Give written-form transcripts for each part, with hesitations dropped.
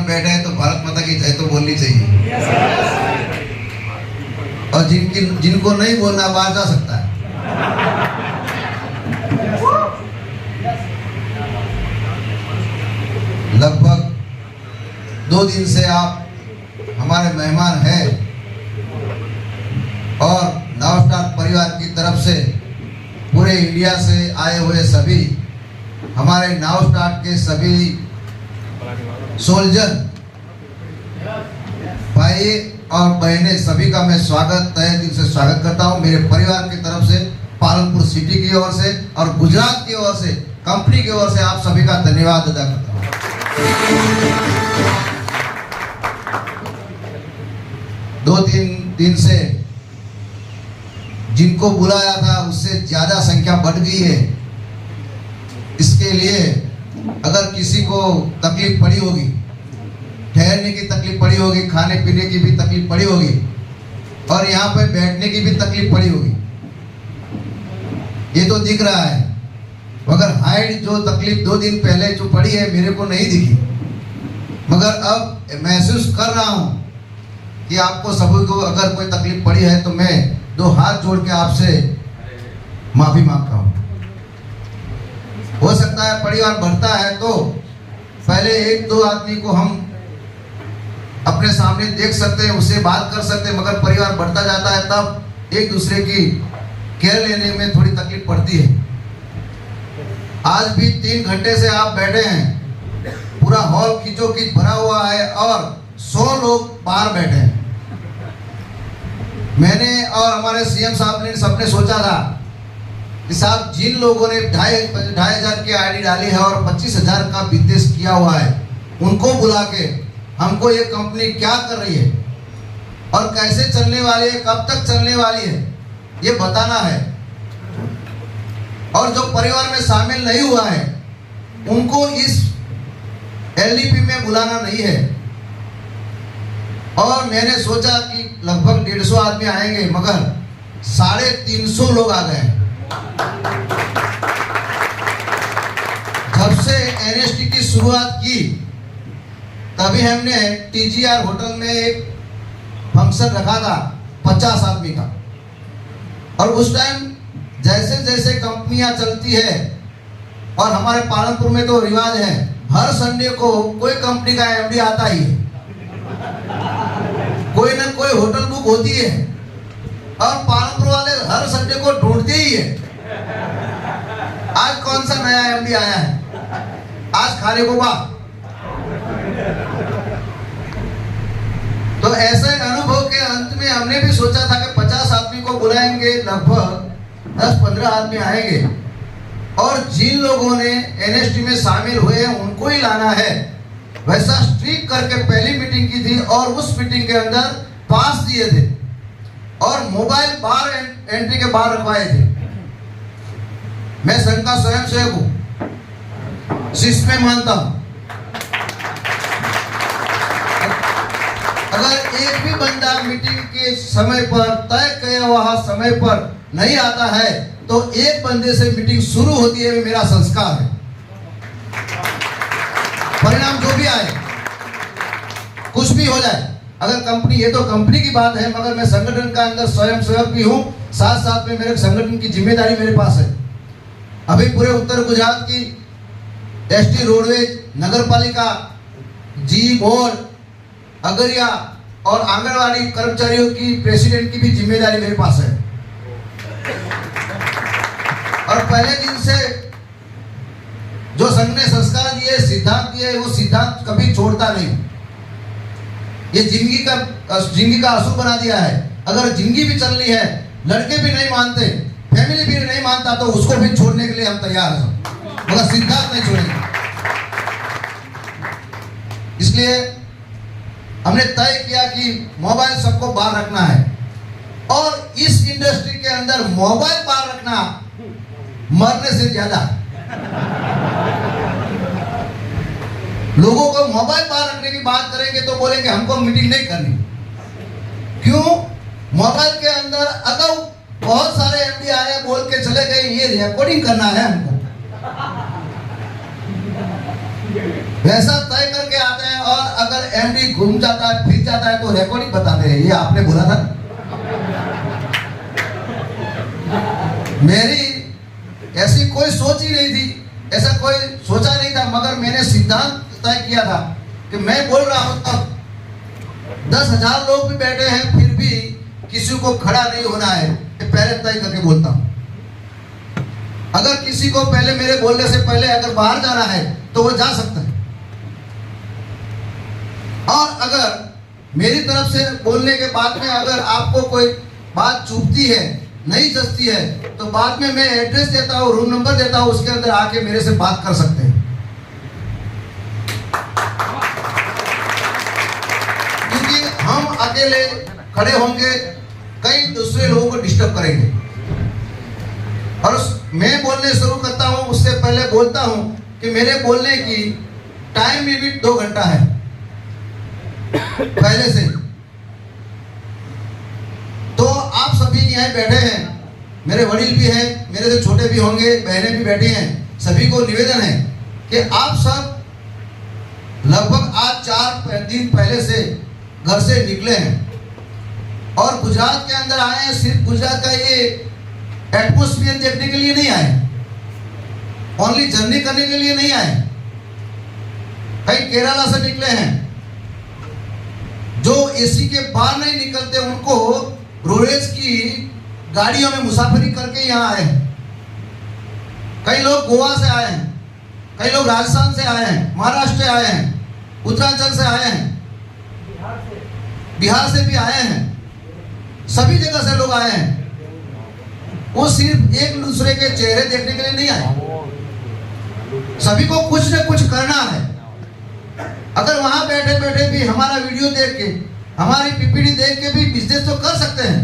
में बैठे हैं तो भारत माता की जय तो बोलनी चाहिए। और जिनको नहीं बोलना बाहर जा सकता है। लगभग 2 दिन से आप हमारे मेहमान हैं और नाव स्टार परिवार की तरफ से पूरे इंडिया से आए हुए सभी हमारे नाव स्टार के सभी सोल्जर भाई और बहनें सभी का मैं तहे दिल से स्वागत करता हूं। मेरे परिवार की तरफ से, पालनपुर सिटी की ओर से और गुजरात की ओर से, कंपनी की ओर से आप सभी का धन्यवाद अदा करता हूं। 2-3 दिन से जिनको बुलाया था उससे ज्यादा संख्या बढ़ गई है। इसके लिए अगर किसी को तकलीफ पड़ी होगी, ठहरने की तकलीफ पड़ी होगी, खाने पीने की भी तकलीफ पड़ी होगी और यहाँ पे बैठने की भी तकलीफ पड़ी होगी, ये तो दिख रहा है। मगर हाइट जो तकलीफ 2 दिन पहले जो पड़ी है मेरे को नहीं दिखी, मगर अब महसूस कर रहा हूँ कि आपको सभी को अगर कोई तकलीफ पड़ी है तो मैं 2 हाथ जोड़ के आपसे माफी मांगता हूँ। हो सकता है परिवार बढ़ता है तो पहले 1-2 आदमी को हम अपने सामने देख सकते हैं, उससे बात कर सकते हैं, मगर परिवार बढ़ता जाता है तब एक दूसरे की केयर लेने में थोड़ी तकलीफ पड़ती है। आज भी 3 घंटे से आप बैठे हैं, पूरा हॉल खींचोखींच भरा हुआ है और 100 लोग बाहर बैठे हैं। मैंने और हमारे सीएम साहब ने सबने सोचा था कि साहब जिन लोगों ने 2,500 की आईडी डाली है और 25,000 का बिजनेस किया हुआ है, उनको बुला के हमको ये कंपनी क्या कर रही है और कैसे चलने वाली है, कब तक चलने वाली है, ये बताना है। और जो परिवार में शामिल नहीं हुआ है उनको इस एलडीपी में बुलाना नहीं है। और मैंने सोचा कि लगभग 150 आदमी आएंगे, मगर 350 लोग आ गए। जब से एनएसटी की शुरुआत की तभी हमने टीजीआर होटल में एक फंक्शन रखा था 50 आदमी का। और उस टाइम जैसे जैसे कंपनियां चलती है, और हमारे पालनपुर में तो रिवाज है हर संडे को कोई कंपनी का एमडी आता ही है, कोई ना कोई होटल बुक होती है और पालनपुर वाले हर संडे को ढूंढते ही है आज कौन सा नया एमडी आया है, आज खाने को बा। तो ऐसे अनुभव के अंत में हमने भी सोचा था कि 50 आदमी को बुलाएंगे, लगभग 10-15 आदमी आएंगे और जिन लोगों ने एनएसटी में शामिल हुए हैं उनको ही लाना है। वैसा स्ट्रिक्ट करके पहली मीटिंग की थी और उस मीटिंग के अंदर पास दिए थे और मोबाइल बाहर एंट्री के बाहर रखवाए थे। मैं संघ का स्वयं सेवक हूं, शिष्ट में मानता हूं। अगर एक भी बंदा मीटिंग के समय पर, तय किया हुआ समय पर नहीं आता है तो एक बंदे से मीटिंग शुरू होती है, मेरा संस्कार है। परिणाम जो भी आए, कुछ भी हो जाए, अगर कंपनी, ये तो कंपनी की बात है, मगर मैं संगठन का अंदर स्वयं सेवक भी हूं, साथ साथ में मेरे संगठन की जिम्मेदारी मेरे पास है। अभी पूरे उत्तर गुजरात की एसटी रोडवेज, नगर पालिका, जी बोर्ड, अगरिया और आंगनवाड़ी कर्मचारियों की प्रेसिडेंट की भी जिम्मेदारी मेरे पास है। और पहले दिन से जो संघ ने संस्कार दिए, सिद्धांत दिए, वो सिद्धांत कभी छोड़ता नहीं। ये जिंदगी का असूल बना दिया है। अगर जिंदगी भी चलनी है, लड़के भी नहीं मानते, फैमिली भी नहीं मानता, तो उसको भी छोड़ने के लिए हम तैयार हैं, मगर सिद्धांत नहीं छोड़ेंगे। इसलिए हमने तय किया कि मोबाइल सबको बाहर रखना है और इस इंडस्ट्री के अंदर मोबाइल बाहर रखना मरने से ज्यादा। लोगों को मोबाइल बाहर रखने की बात करेंगे तो बोलेंगे हमको मीटिंग नहीं करनी। क्यों? मोबाइल के अंदर अगर बहुत सारे एमडी आए, बोल के चले गए, ये रिकॉर्डिंग करना है हमको। वैसा तय करके आते हैं। और अगर एमडी घूम जाता है, फिर जाता है, तो रिकॉर्डिंग बताते हैं, ये आपने बोला था। मेरी ऐसी कोई सोच ही नहीं थी, ऐसा कोई सोचा नहीं था, मगर मैंने सिद्धांत तय किया था कि मैं बोल रहा हूं तब 10,000 लोग भी बैठे हैं, फिर भी किसी को खड़ा नहीं होना है, पहले तय करके बोलता हूं। अगर किसी को पहले मेरे बोलने से पहले अगर बाहर जाना है तो वो जा सकता है। और अगर मेरी तरफ से बोलने के बाद में अगर आपको कोई बात चुभती है, नहीं जचती है, तो बाद में मैं एड्रेस देता हूँ, रूम नंबर देता हूँ, उसके अंदर आके मेरे से बात कर सकते हैं। क्योंकि हम अकेले खड़े होंगे, कई दूसरे लोगों को डिस्टर्ब करेंगे। और मैं बोलने शुरू करता हूं, उससे पहले बोलता हूं कि मेरे बोलने की टाइम लिमिट 2 घंटा है पहले से। तो आप सभी यहाँ बैठे हैं, मेरे वडील भी हैं, मेरे से छोटे भी होंगे, बहनें भी बैठी हैं, सभी को निवेदन है कि आप सब लगभग आज 4 दिन पहले से घर से निकले हैं और गुजरात के अंदर आए हैं। सिर्फ गुजरात का ये एटमॉस्फेयर देखने के लिए नहीं आए, ओनली जर्नी करने के लिए नहीं आए। कई केरला से निकले हैं, जो एसी के बाहर नहीं निकलते, उनको रोडवेज की गाड़ियों में मुसाफिरी करके यहाँ आए हैं। कई लोग गोवा से आए हैं, कई लोग राजस्थान से आए हैं, महाराष्ट्र से आए हैं, उत्तरांचल से आए हैं, बिहार से भी आए हैं, सभी जगह से लोग आए हैं। वो सिर्फ एक दूसरे के चेहरे देखने के लिए नहीं आए, सभी को कुछ न कुछ करना है। अगर वहां बैठे बैठे भी हमारा वीडियो देख के, हमारी पीपीटी देख के भी बिजनेस तो कर सकते हैं।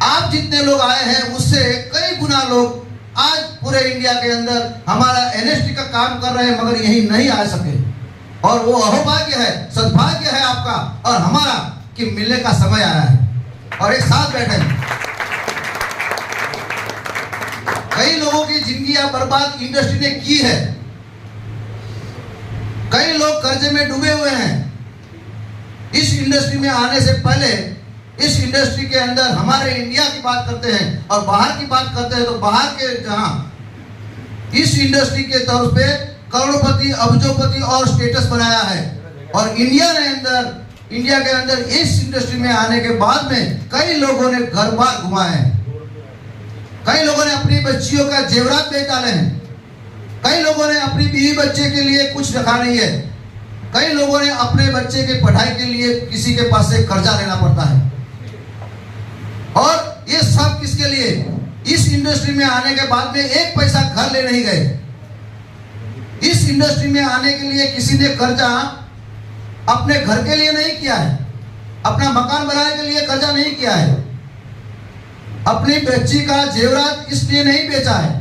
आप जितने लोग आए हैं उससे कई गुना लोग आज पूरे इंडिया के अंदर हमारा एनएसटी का काम कर रहे हैं, मगर यही नहीं आ सके। और वो अहोभाग्य है, सद्भाग्य है आपका और हमारा कि मिलने का समय आया है और एक साथ बैठे हैं। कई लोगों की जिंदगियां बर्बाद इंडस्ट्री ने की है, कई लोग कर्जे में डूबे हुए हैं। इस इंडस्ट्री में आने से पहले इस इंडस्ट्री के अंदर हमारे इंडिया की बात करते हैं और बाहर की बात करते हैं, तो बाहर के जहां इस इंडस्ट्री के तौर पे करोड़पति, अब्जोपति और स्टेटस बनाया है, और इंडिया के अंदर इस इंडस्ट्री में आने के बाद में कई लोगों ने घर बार घुमाए हैं, कई लोगों ने अपनी बच्चियों का जेवरात बेच डाले हैं, कई लोगों ने अपनी बीवी बच्चे के लिए कुछ रखा नहीं है, कई लोगों ने अपने बच्चे के पढ़ाई के लिए किसी के पास से कर्जा लेना पड़ता है। और ये सब किसके लिए? इस इंडस्ट्री में आने के बाद में एक पैसा घर ले नहीं गए। इस इंडस्ट्री में आने के लिए किसी ने कर्जा अपने घर के लिए नहीं किया है, अपना मकान बनाने के लिए कर्जा नहीं किया है, अपनी बच्ची का जेवरात इसलिए नहीं बेचा है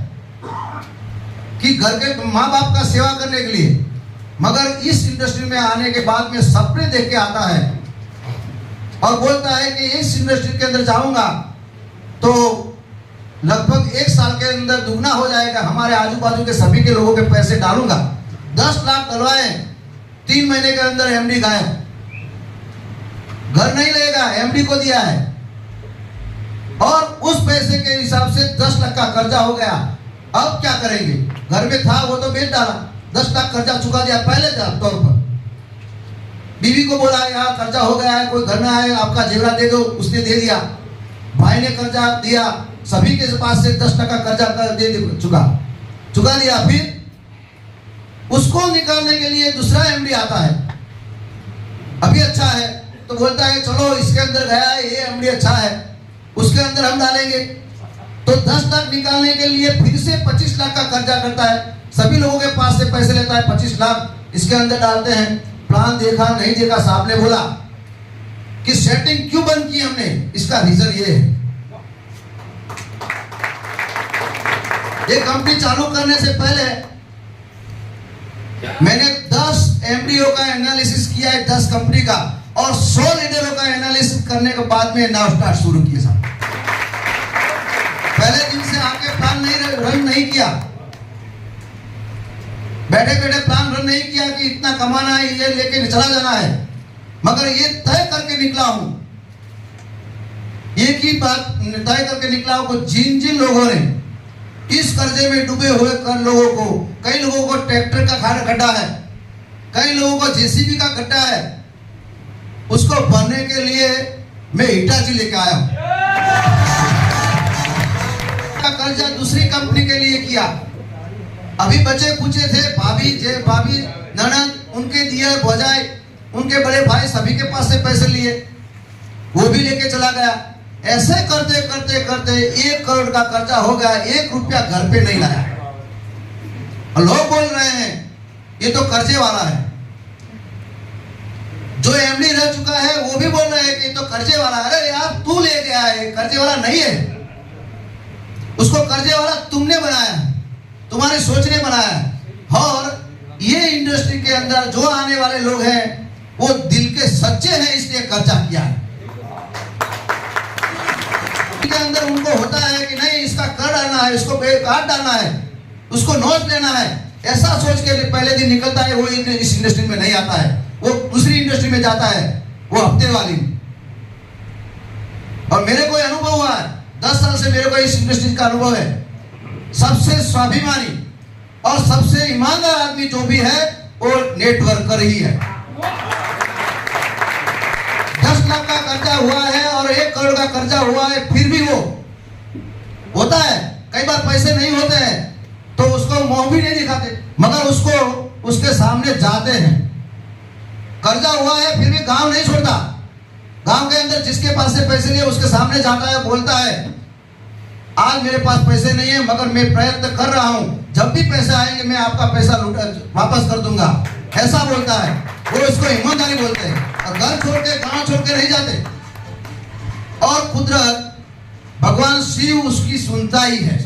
कि घर के माँ बाप का सेवा करने के लिए, मगर इस इंडस्ट्री में आने के बाद में सपने देख के आता है और बोलता है कि इस इंडस्ट्री के अंदर जाऊंगा तो लगभग 1 साल के अंदर दुगना हो जाएगा, हमारे आजू बाजू के सभी के लोगों के पैसे डालूंगा। 10 लाख डलवाए, 3 महीने के अंदर एमडी गायब, घर नहीं लेगा, एमडी को दिया है और उस पैसे के हिसाब से 10 लाख का कर्जा हो गया। अब क्या करेंगे? घर में था वो तो बेच डाला, 10 लाख कर्जा चुका दिया पहले तौर पर। बीवी को बोला यार कर्जा हो गया है, कोई घर ना आए, आपका जेवरा दे दो, उसने दे दिया। भाई ने कर्जा दिया, सभी के पास से 10 लाख का कर्जा चुका दिया। फिर उसको निकालने के लिए दूसरा एमडी आता है, अभी अच्छा है तो बोलता है चलो इसके अंदर गया है, ये एमडी अच्छा है, उसके अंदर हम डालेंगे। तो 10 लाख निकालने के लिए फिर से 25 लाख का कर्जा करता है, सभी लोगों के पास से पैसे लेता है, 25 लाख इसके अंदर डालते हैं। प्लान देखा नहीं देखा, साहब ने बोला कि सेटिंग क्यों बंद की हमने, इसका रीजन ये है। ये कंपनी चालू करने से पहले मैंने 10 एमडीओ का एनालिसिस किया है, 10 कंपनी का, और 100 लीडरों का एनालिसिस करने के बाद में नाउ स्टार्ट शुरू किया साहब। पहले दिन से आके प्लान नहीं रन नहीं किया। बैठे बैठे प्लान रन नहीं किया कि इतना कमाना है, ये लेके चला जाना है, मगर ये तय करके निकला हूं, एक ही बात तय करके निकला हूं कि जिन जिन लोगों ने इस कर्जे में डूबे हुए कर लोगों को, कई लोगों को ट्रैक्टर का गड्ढा है, कई लोगों को जेसीबी का गड्ढा है, उसको भरने के लिए मैं हिटाची लेके आया हूं। कर्जा दूसरी कंपनी के लिए किया, अभी बचे कुचे थे, भाभी ननद, उनके दिए भौजाई, उनके बड़े भाई, सभी के पास से पैसे लिए, वो भी लेके चला गया। ऐसे करते करते करते 1 करोड़ का कर्जा हो गया, 1 रुपया घर पे नहीं लाया। और लोग बोल रहे हैं ये तो कर्जे वाला है। जो एमडी रह चुका है वो भी बोल रहे हैं कि ये तो कर्जे वाला है। अरे यार, तू ले गया है, कर्जे वाला नहीं है। उसको कर्जे वाला तुमने बनाया, तुम्हारे सोच ने बनाया। और ये इंडस्ट्री के अंदर जो आने वाले लोग हैं वो दिल के सच्चे हैं, इसलिए कर्जा किया है। के अंदर उनको होता है कि नहीं, इसका कर डालना है, इसको काट डालना है, उसको नोच लेना है, ऐसा सोच के पहले दिन निकलता है। वो इस इंडस्ट्री में नहीं आता है, वो दूसरी इंडस्ट्री में जाता है, वो हफ्ते वाली। और मेरे को अनुभव हुआ है, 10 साल से मेरे को इस इंडस्ट्री का अनुभव है। सबसे स्वाभिमानी और सबसे ईमानदार आदमी जो भी है वो नेटवर्कर ही है। 10 लाख का कर्जा हुआ है और 1 करोड़ का कर्जा हुआ है, फिर भी वो होता है। कई बार पैसे नहीं होते हैं तो उसको मुंह भी नहीं दिखाते, मगर उसको उसके सामने जाते हैं। कर्जा हुआ है फिर भी गांव नहीं छोड़ता, गांव के अंदर जिसके पास से पैसे लिए उसके सामने जाता है, बोलता है आज मेरे पास पैसे नहीं है मगर मैं प्रयत्न कर रहा हूं, जब भी पैसे आएंगे मैं आपका पैसा वापस कर दूंगा, ऐसा बोलता है। वो इसको ईमानदारी बोलते हैं। और घर छोड़ के, गांव छोड़ के नहीं जाते। और कुदरत भगवान शिव उसकी सुनता ही है।